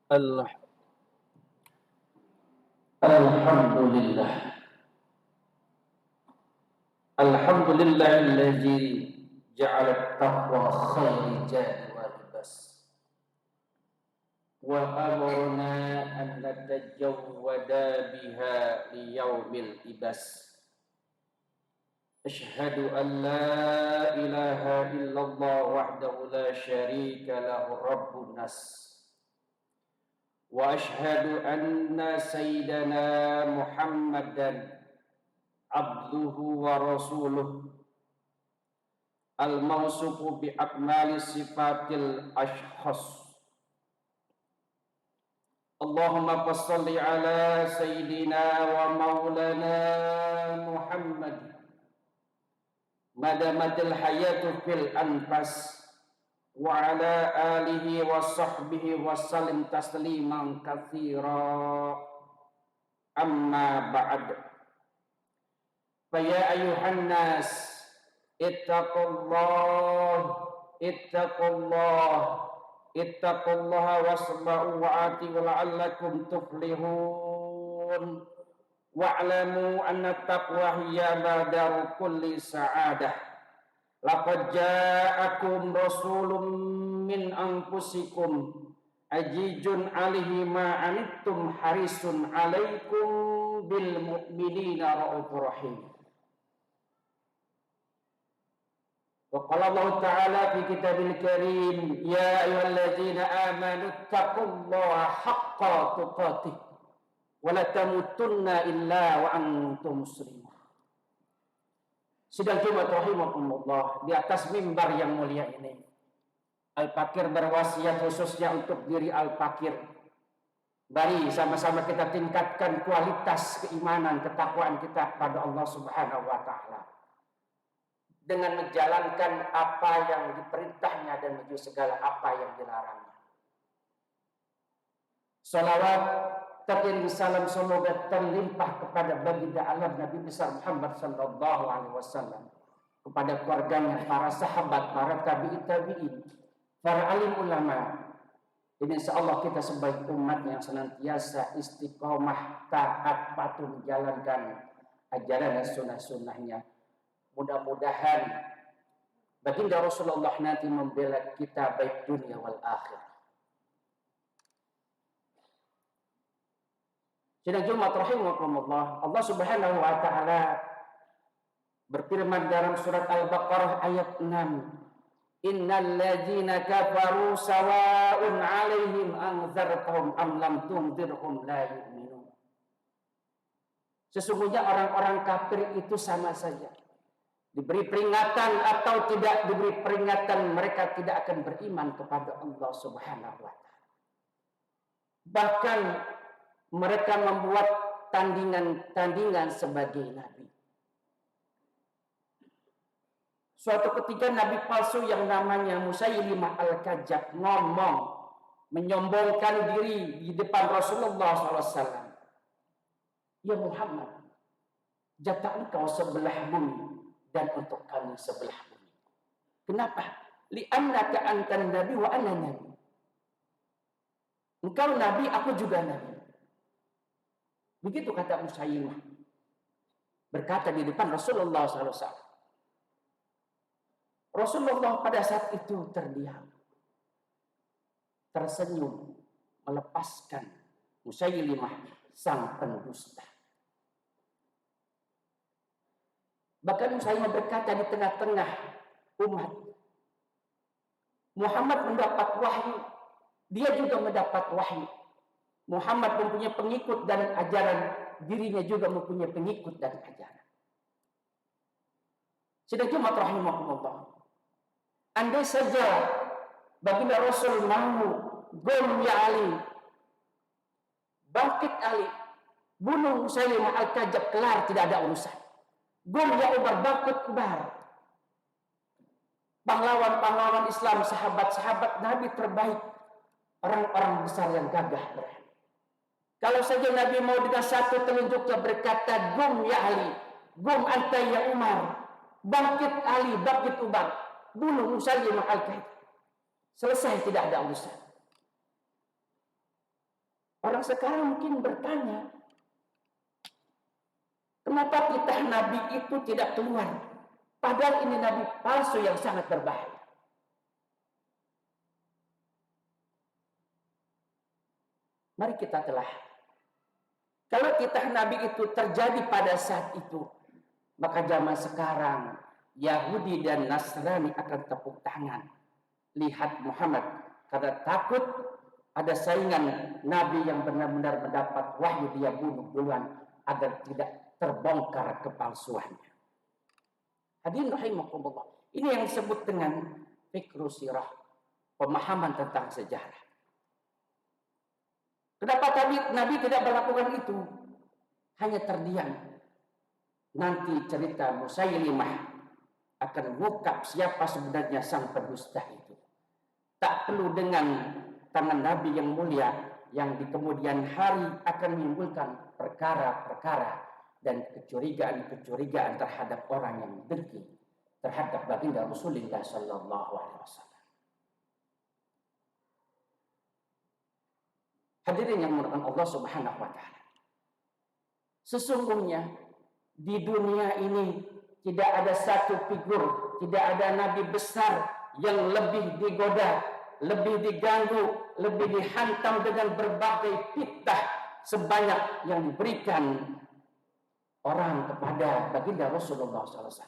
Al Alhamdulillah. Alhamdulillahilladzi ja'ala at-taqwa khairi jadi wa libas. Wa amarna an natajawwada biha li yaumil ibas. Asyhadu an la ilaha illallah wahdahu la syarika lahu rabbun nas. Wa asyhadu anna sayyidana Muhammadan abduhu wa rasuluh al-mawsufu bi akmali sifatil ashkhas. Allahumma salli ala sayyidina wa maulana Muhammad madamatil hayatu fil anfas wa ala alihi wa sahbihi wa sallim tasliman katsira. Amma ba'd. Faya ayuhan nas ittaqullaha wasma'u wa ati'u la'allakum tuflihun. Wa'lamu anna taqwa hiya madaru kulli sa'adah. Laqad ja'akum rasulun min anfusikum ajijun 'alaihi ma 'anittum harisun 'alaikum bil mu'minina raufur rahim. Wa qala Allah Ta'ala fi kitabil karim, ya ayyuhalladzina amanu taqullaha haqqa tuqatih wa la tamutunna illa wa antum muslimun. Sidang Jumat rahimakumullah, di atas mimbar yang mulia ini Al-Fakir berwasiat khususnya untuk diri Al-Fakir. Mari sama-sama kita tingkatkan kualitas keimanan, ketakwaan kita pada Allah Subhanahu wa taala dengan menjalankan apa yang diperintahnya dan menjauhi segala apa yang dilarangnya. Salawat teriring salam semoga terlimpah kepada baginda alam Nabi besar Muhammad sallallahu alaihi wasallam, kepada keluarganya, para sahabat, para tabi'in, para alim ulama. Dan insyaallah kita sebagai umat yang senantiasa istiqomah, taat, patuh menjalankan ajaran dan sunnah-sunnahnya. Mudah-mudahan baginda Rasulullah nanti membela kita baik dunia wal akhirah. Sidang Jumat rahimakumullah, Allah Subhanahu wa taala berfirman dalam surat Al-Baqarah ayat 6. Innal ladzina kafaru sawa'un 'alaihim anzartahum am lam tunzirhum la yu'minun. Sesungguhnya orang-orang kafir itu sama saja. Diberi peringatan atau tidak diberi peringatan, mereka tidak akan beriman kepada Allah Subhanahu wa taala. Bahkan mereka membuat tandingan sebagai nabi. Suatu ketika nabi palsu yang namanya Musailimah Al-Kadzdzab ngomong, menyombongkan diri di depan Rasulullah SAW. Ya Muhammad, jatah engkau sebelah bumi dan untuk kami sebelah bumi. Kenapa? Li'annaka antan nabi wa ana nabi. Engkau nabi, aku juga nabi. Begitu kata Musailimah. Berkata di depan Rasulullah SAW. Rasulullah pada saat itu terdiam, tersenyum, melepaskan Musailimah sang pendusta. Bahkan Musailimah berkata di tengah-tengah umat, Muhammad mendapat wahyu, dia juga mendapat wahyu. Muhammad mempunyai pengikut dan ajaran, dirinya juga mempunyai pengikut dan ajaran. Sidang Jumat rahimakumullah, andai saja baginda Rasul mau gom ya Ali, bangkit Ali, bunuh Musailimah Al-Kadzdzab, kelar, tidak ada urusan. Gom ya Umar, bangkit Umar. Pahlawan-pahlawan Islam, sahabat-sahabat Nabi terbaik, orang-orang besar yang gagah berani. Kalau saja Nabi mau dengan satu telunjuknya berkata, gom ya Ali, gom anta ya Umar, bangkit Ali, bangkit Umar, bunuh Musailimah Al-Kadzdzab. Selesai, tidak ada urusan. Orang sekarang mungkin bertanya, kenapa titah Nabi itu tidak keluar? Padahal ini Nabi palsu yang sangat berbahaya. Mari kita telah. Kalau titah Nabi itu terjadi pada saat itu, maka zaman sekarang Yahudi dan Nasrani akan tepuk tangan. Lihat Muhammad, karena takut ada saingan Nabi yang benar-benar mendapat wahyu, dia bunuh duluan agar tidak terbongkar kepalsuannya. Hadirin rahimakumullah. Ini yang disebut dengan fikru sirah, pemahaman tentang sejarah. Kenapa Nabi tidak melakukan itu? Hanya terdiam. Nanti cerita Musailimah akan mengungkap siapa sebenarnya sang pendusta itu. Tak perlu dengan tangan Nabi yang mulia yang di kemudian hari akan menimbulkan perkara-perkara dan kecurigaan-kecurigaan terhadap orang yang dengki terhadap baginda Rasulullah sallallahu alaihi wasallam. Hadirin yang dimuliakan Allah Subhanahu wa taala. Sesungguhnya di dunia ini tidak ada satu figur, tidak ada nabi besar yang lebih digoda, lebih diganggu, lebih dihantam dengan berbagai fitnah sebanyak yang diberikan orang kepada baginda Rasulullah SAW.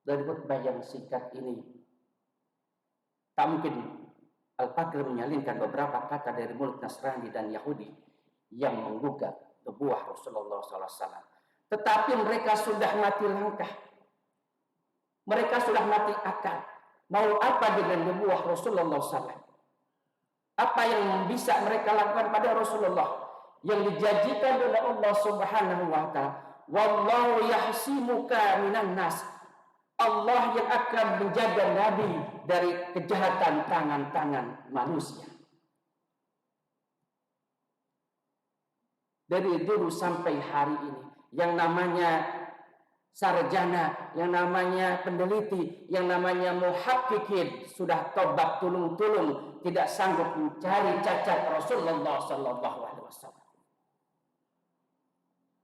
Dari khutbah yang singkat ini, tak mungkin Al-Fakir menyalingkan beberapa kata dari mulut Nasrani dan Yahudi yang menggugat nubuwah Rasulullah SAW. Tetapi mereka sudah mati langkah. Mereka sudah mati akal. Mau apa dengan nubuwah Rasulullah SAW? Apa yang bisa mereka lakukan pada Rasulullah? Yang dijanjikan oleh Allah Subhanahu wa taala, wallahu yahsimuka minan nas. Allah yang akan menjaga Nabi dari kejahatan tangan-tangan manusia. Dari dulu sampai hari ini, yang namanya sarjana, yang namanya peneliti, yang namanya muhaqqiqin sudah tobat tulung-tulung, tidak sanggup mencari cacat Rasulullah sallallahu alaihi wasallam.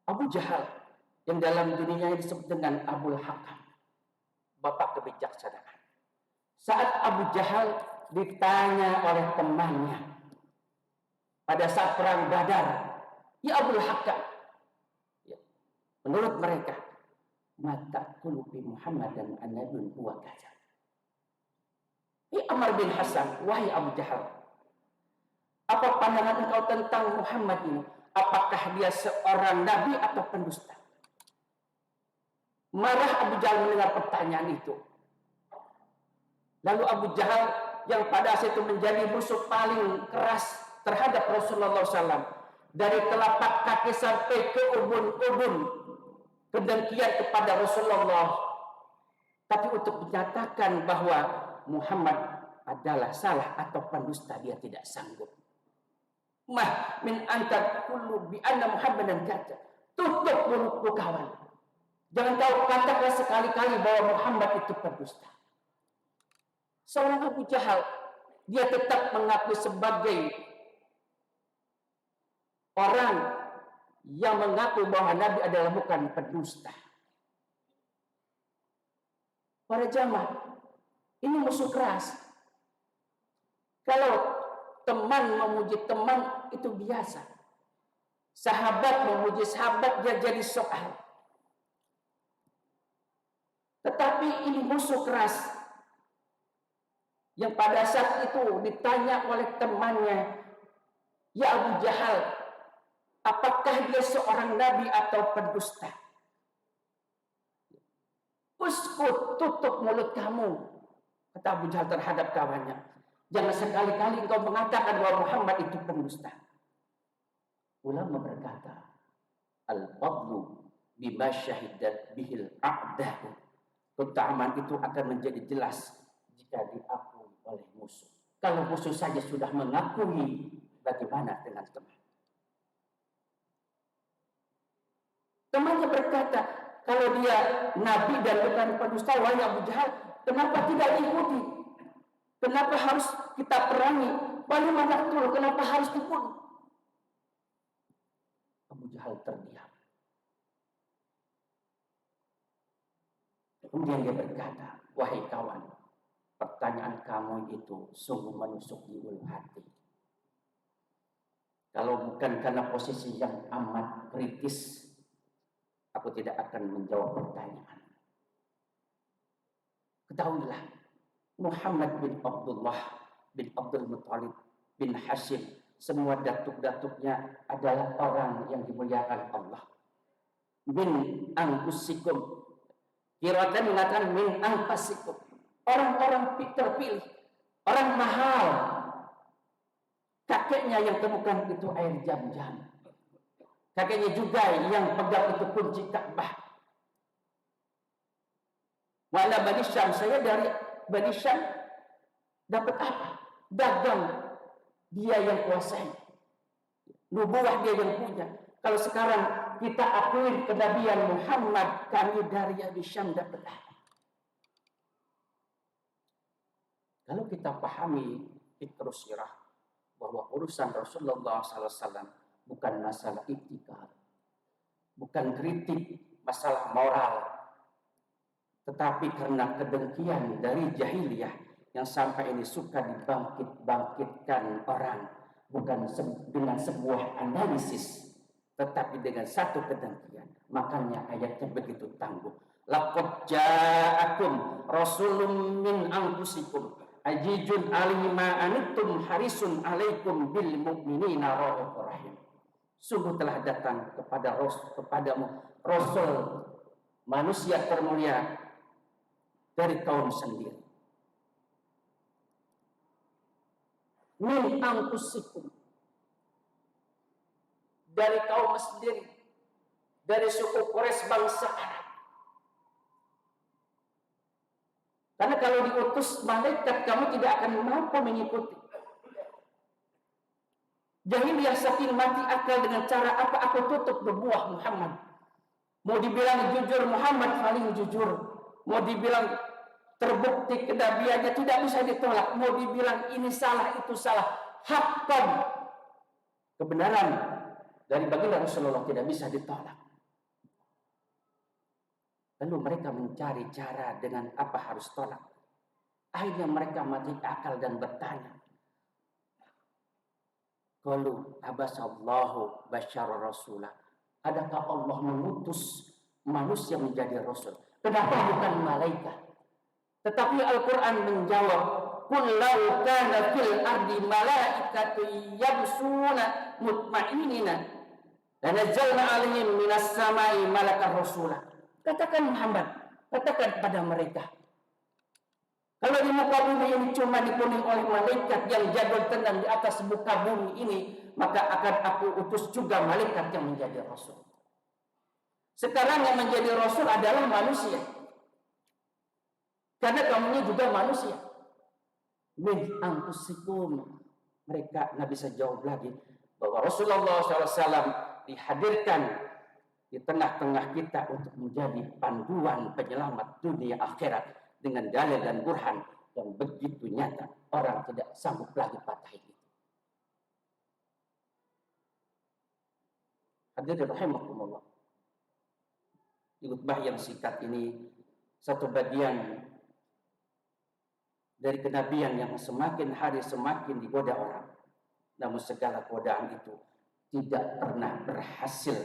Abu Jahal yang dalam dunia disebut dengan Abul Hakam, bapak kebijaksanaan. Saat Abu Jahal ditanya oleh temannya pada saat perang Badar, ya Abul Hakam, ya, menurut mereka, mata kulubi Muhammad dan an-nabiyyun huwa kadzab. Amr bin Hasan, wahai Abu Jahal, apa pandangan engkau tentang Muhammad ini? Apakah dia seorang nabi atau pendusta? Marah Abu Jahal mendengar pertanyaan itu. Lalu Abu Jahal yang pada saat itu menjadi musuh paling keras terhadap Rasulullah SAW, dari telapak kaki sampai ke ubun-ubun kedengkian kepada Rasulullah, tapi untuk menyatakan bahwa Muhammad adalah salah atau pendusta, dia tidak sanggup. Mah min antar kullu bi anna Muhammadan kadzab. Tutup mulutmu kawan. Jangan kau katakan sekali-kali bahwa Muhammad itu pendusta. Seorang Abu Jahal, dia tetap mengaku sebagai orang yang mengaku bahwa Nabi adalah bukan pendusta. Para jamaah, ini musuh keras. Kalau teman memuji teman itu biasa. Sahabat memuji sahabat dia jadi soal. Tetapi ini musuh keras yang pada saat itu ditanya oleh temannya, ya Abu Jahal, apakah dia seorang nabi atau pendusta? Uskut, tutup mulut kamu, kata Abu Jahal terhadap kawannya. Jangan sekali-kali engkau mengatakan bahwa Muhammad itu pendusta. Ulama berkata, al-fadlu bima syahidat bihil a'dahu. Keutamaan itu akan menjadi jelas jika diakui oleh musuh. Kalau musuh saja sudah mengakui, bagaimana dengan teman? Temannya berkata, kalau dia nabi dan bukan pendusta, wahai Abu Jahal, kenapa tidak diikuti? Kenapa harus kita perangi? Bagaimana betul? Kenapa harus dibunuh? Jahal terdiam. Kemudian dia berkata, wahai kawan, pertanyaan kamu itu sungguh menusuk di ulu hati. Kalau bukan karena posisi yang amat kritis, aku tidak akan menjawab pertanyaan. Ketahuilah, Muhammad bin Abdullah bin Abdul Muttalib bin Hashim, semua datuk-datuknya adalah orang yang dimuliakan Allah. Min anfusikum, kirakan mengatakan min anfasikum, orang-orang terpilih, orang mahal. Kakeknya yang temukan itu air Zam-Zam. Kakeknya juga yang pegang itu kunci Ka'bah. Wala Bani Syam, saya dari Bani Syam dapat apa? Dagang, dia yang kuasai. Nubuwah dia yang punya. Kalau sekarang kita akui kenabian Muhammad, kami dari Bani Syam dapat apa? Kalau kita pahami fitrus sirah bahwa urusan Rasulullah SAW bukan masalah iktikad, bukan kritik masalah moral, tetapi karena kedengkian dari jahiliyah yang sampai ini suka dibangkit-bangkitkan orang, bukan dengan sebuah analisis, tetapi dengan satu kedengkian. Makanya ayatnya begitu tangguh. Laqad ja'akum rasulun min anfusikum ajijun alaihi ma anittum harisun alaikum bil mu'minina raufur rahim. Sungguh telah datang kepadamu Rasul manusia termulia dari kaum sendiri. Min anfusikum, dari kaum sendiri, dari suku Quraisy bangsa Arab. Karena kalau diutus malaikat, kamu tidak akan mampu mengikuti. Jahiliyah saking mati akal dengan cara apa aku tutup berbuah Muhammad. Mau dibilang jujur Muhammad paling jujur. Mau dibilang terbukti kenabiannya tidak bisa ditolak. Mau dibilang ini salah itu salah. Haqqan, kebenaran dari baginda Rasulullah tidak bisa ditolak. Lalu mereka mencari cara dengan apa harus tolak. Akhirnya mereka mati akal dan bertanya. Qalu abasallahu basyara rasulah. Adakah Allah mengutus manusia menjadi rasul? Kenapa bukan malaikat? Tetapi Al-Quran menjawab, qul law kana fil ardi malaikatu yamsuna mutmainina lanazzalna alaihim minas samai malakan rasulah. Katakan Muhammad, katakan pada mereka, kalau di muka bumi ini cuma dipenuhi oleh malaikat yang jago tenang di atas muka bumi ini, maka akan aku utus juga malaikat yang menjadi rasul. Sekarang yang menjadi rasul adalah manusia, karena kamunya juga manusia. Min anfusikum, mereka nggak bisa jawab lagi bahwa Rasulullah SAW dihadirkan di tengah-tengah kita untuk menjadi panduan penyelamat dunia akhirat dengan dalil dan burhan yang begitu nyata, orang tidak sanggup lagi patahin itu. Hadirin rahimakumullah. Di khutbah yang singkat ini satu bagian dari kenabian yang semakin hari semakin digoda orang. Namun segala godaan itu tidak pernah berhasil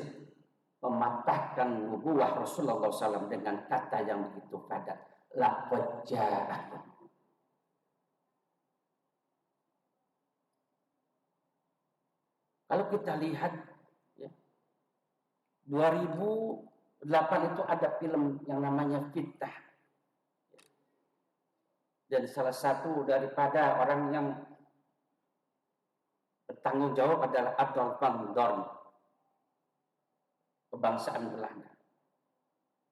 mematahkan nubuwah Rasulullah SAW dengan kata yang begitu padat. Laqad ja'akum. Kalau kita lihat ya, 2008 itu ada film yang namanya Fitnah. Dan salah satu daripada orang yang bertanggung jawab adalah Adolf van Dorn, kebangsaan Belanda.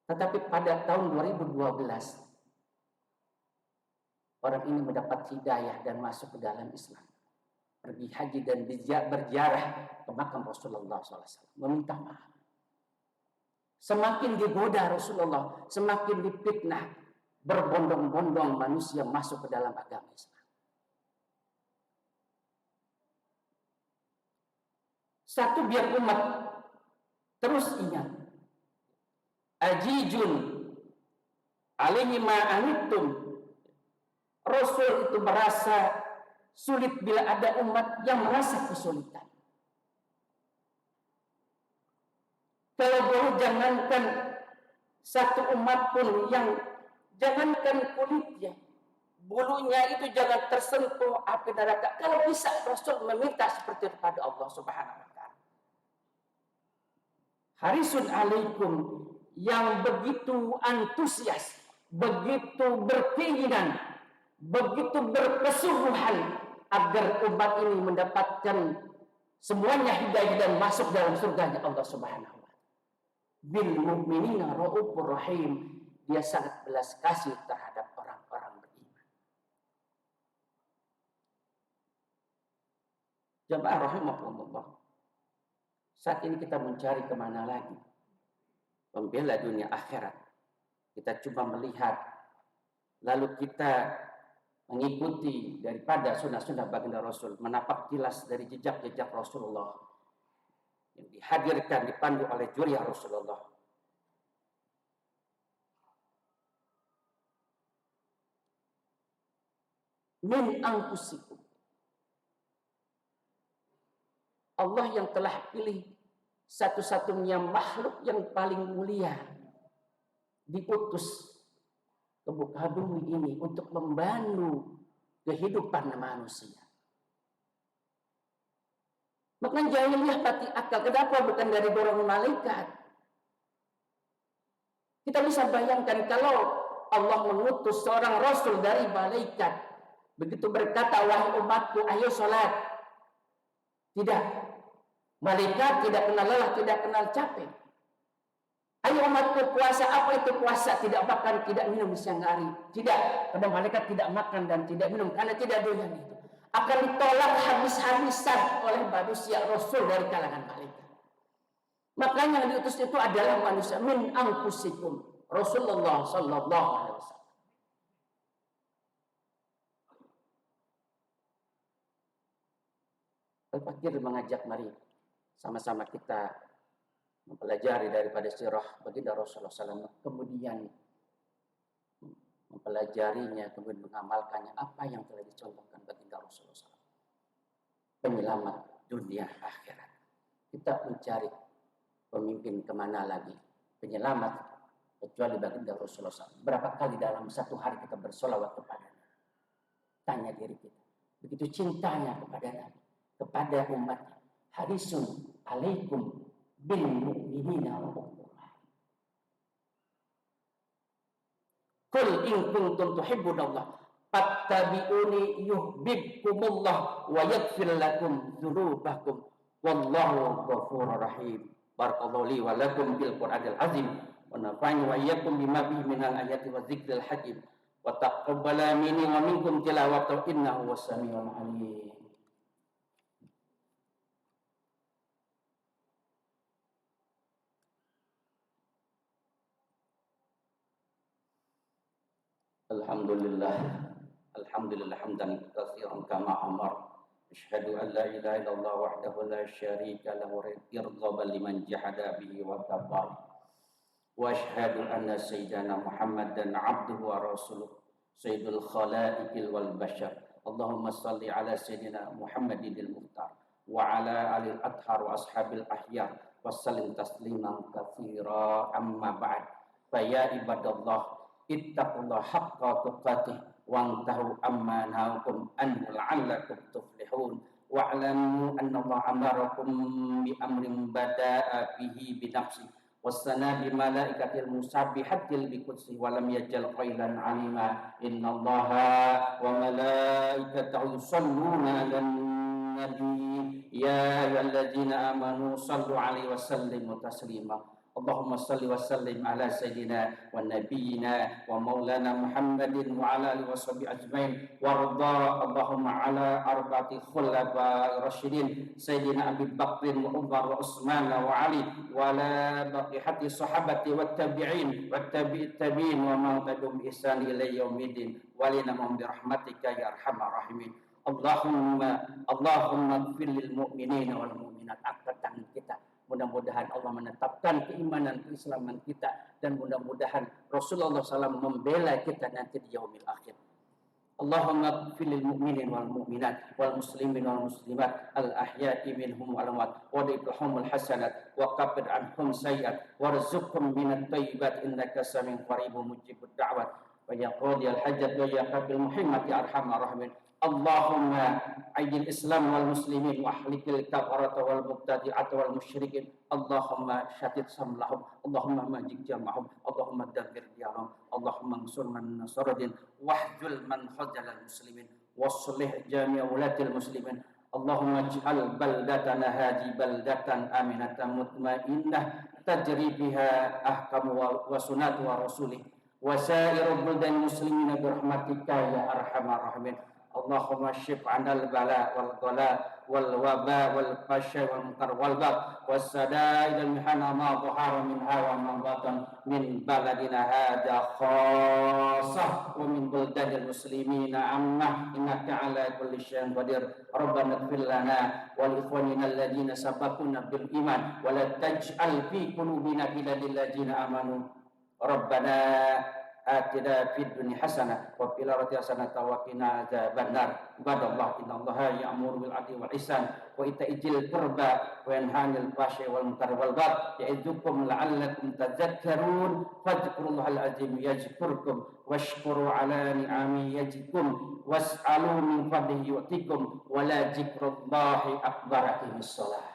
Tetapi pada tahun 2012 orang ini mendapat hidayah dan masuk ke dalam Islam, pergi haji dan berziarah ke makam Rasulullah SAW, meminta maaf. Semakin digoda Rasulullah, semakin difitnah, berbondong-bondong manusia masuk ke dalam agama Islam. Satu, biar umat Terus ingat, ajijun alaihi ma anittum. Rasul itu merasa sulit bila ada umat yang merasa kesulitan. Kalau boleh jangankan satu umat pun yang jangankan kulitnya, bulunya itu jangan tersentuh api neraka. Kalau bisa Rasul meminta seperti itu kepada Allah Subhanahu wa taala. Harisun alaikum, yang begitu antusias, begitu berkeinginan, begitu berkesungguhan agar umat ini mendapatkan semuanya hidayah dan masuk dalam surganya Allah Subhanahu wa taala. Bil mu'minina raufur rahim, dia sangat belas kasih terhadap orang-orang beriman. Jamaah rahimakumullah, saat ini kita mencari kemana lagi? Membela dunia akhirat. Kita coba melihat, lalu kita mengikuti daripada sunnah-sunnah baginda Rasul, menapak tilas dari jejak-jejak Rasulullah yang dihadirkan, dipandu oleh juriah Rasulullah. Min anfusikum, Allah yang telah pilih satu-satunya makhluk yang paling mulia, diutus ke muka bumi ini untuk membantu kehidupan manusia. Maka jangan lihat hati akal, kenapa bukan dari dorong malaikat? Kita bisa bayangkan kalau Allah mengutus seorang Rasul dari malaikat, begitu berkata, wahai umatku, ayo sholat. Tidak. Malaikat tidak kenal lelah, tidak kenal capek. Ayo umatku puasa, apa itu puasa? Tidak makan, tidak minum di siang hari. Tidak, karena malaikat tidak makan dan tidak minum karena tidak doyan itu. Akan ditolak habis-habisan oleh manusia Rasul dari kalangan malaikat. Makanya yang diutus itu adalah manusia min anfusikum, Rasulullah sallallahu alaihi wasallam. Al-Fakir mengajak, mari sama-sama kita mempelajari daripada sirah baginda Rasulullah SAW, kemudian mempelajarinya, kemudian mengamalkannya apa yang telah dicontohkan baginda Rasulullah SAW. Penyelamat dunia akhirat. Kita mencari pemimpin kemana lagi? Penyelamat kecuali baginda Rasulullah SAW. Berapa kali dalam satu hari kita bersolawat kepadanya? Tanya diri kita. Begitu cintanya kepada Nabi, kepada umatnya. Harisun alaikum bil mu'minina raufur rahim. Qul in kuntum tuhibbunallah fattabi'uni yuhibbukumullah wa yaghfir lakum dzunubakum wallahu ghafurur rahim. Barakallahu li wa lakum bil Qur'anil azim wa nafa'ani wa iyyakum bima fihi minal ayati wa dzikril hakim wa taqabbala minni wa minkum tilawatahu innahu was-sami'ul 'alim. Alhamdulillah hamdan katsiran kama amar. Asyhadu an la ilaha illallah wahdahu la syarika lahu irghaban liman jahada bihi wa kafar. Wa asyhadu anna sayyidana Muhammadan abduhu wa rasuluh sayyidul khalaiqil wal bashar. Allahumma salli ala sayyidina Muhammadil muhtar wa ala alil athhar wa ashabil ahyar wa sallim tasliman katsira amma ba'd. Fa ya ibadallah ittaqullah haqqa tuqatih wa'tahu amma nahakum anhu la'allakum tuflihun wa'lamu anna Allah amarakum bi amrin bada'a bihi bi nafsi wassana bi malaikatil musabbihatil bi qudsi wa lam yajal qailan 'alima innallaha wa malaikatahu yusalluna 'alan nabi ya ayyuhalladzina amanu sallu 'alaihi wa sallimu taslima. Allahumma salli wa sallim ala sayyidina wa nabiyyina wa maulana Muhammadin wa ala alihi wa sahbihi ajmain warda Allahumma ala arba'ati khulafa'i rasyidin sayyidina Abi Bakr wa Umar wa Utsman wa Ali wa la baqihati sahabati wat tabi'in wat tabi'it tabi'in wa man tabi'ahum bi ihsan ila yaumiddin walina bi rahmatika ya arhamar rahimin. Allahumma ighfir lil mu'minina wal mu'minat. Angkat tangan kita, Mudah-mudahan Allah menetapkan keimanan keislaman kita, dan mudah-mudahan Rasulullah SAW membela kita nanti di yaumil akhir. Allahumma ighfir lil mu'minin wal mu'minat wal muslimin wal muslimat al ahya'i minhum wal amwat wa dhibhum al hasanat wa kaffir anhum sayyi'at warzuqhum minat thayyibat innaka samiun qaribun mujibud da'wat wa ya qadiyal hajat wa ya qabil muhimmat ya arhamar rahimin. Allahumma ayyil islam wal muslimin wa ahlikil kafarata wal mubtadi'ata wal musyrikin. Allahumma syatid samlahum, Allahumma majik jamahum, Allahumma dabbir diyarahum, Allahumma ansur man nasaradin wahjul man khazalal muslimin waslih jami'a wulatil muslimin. Allahumma ij'al baldatana hadi baldatan aminatan mutmainnah tajri biha ahkamu wa sunatu wa rasulih wa sairul buldan muslimina birahmatika ya arhamar rahimin. Allahumma syif 'anal bala wal ghala wal waba wal fasha wal munkar wal bagh was sadaid al mihana ma dhahara minha wa ma batan min baladina hadha khassah wa min buldanil muslimina amma innaka ala kulli syai'in qadir. Rabbana ighfir lana wa li ikhwanina alladhina sabaquna bil iman wa la taj'al fi qulubina ghillan lil ladzina amanu. Rabbana atina fid dunya hasanah wa fil akhirati hasanah wa qina adzabannar. Ibadallah innallaha ya'muru bil 'adli wal ihsan wa ita'il qurba wa yanha 'anil fahsya'i wal munkari wal baghi ya'idzukum la'allakum tadhakkarun. Fadhkurullahal 'azim yadhkurkum washkuru 'ala ni'ami yazidkum was'alu min fadlihi yu'tikum wa la dzikrullahi akbar. Aqimissalah.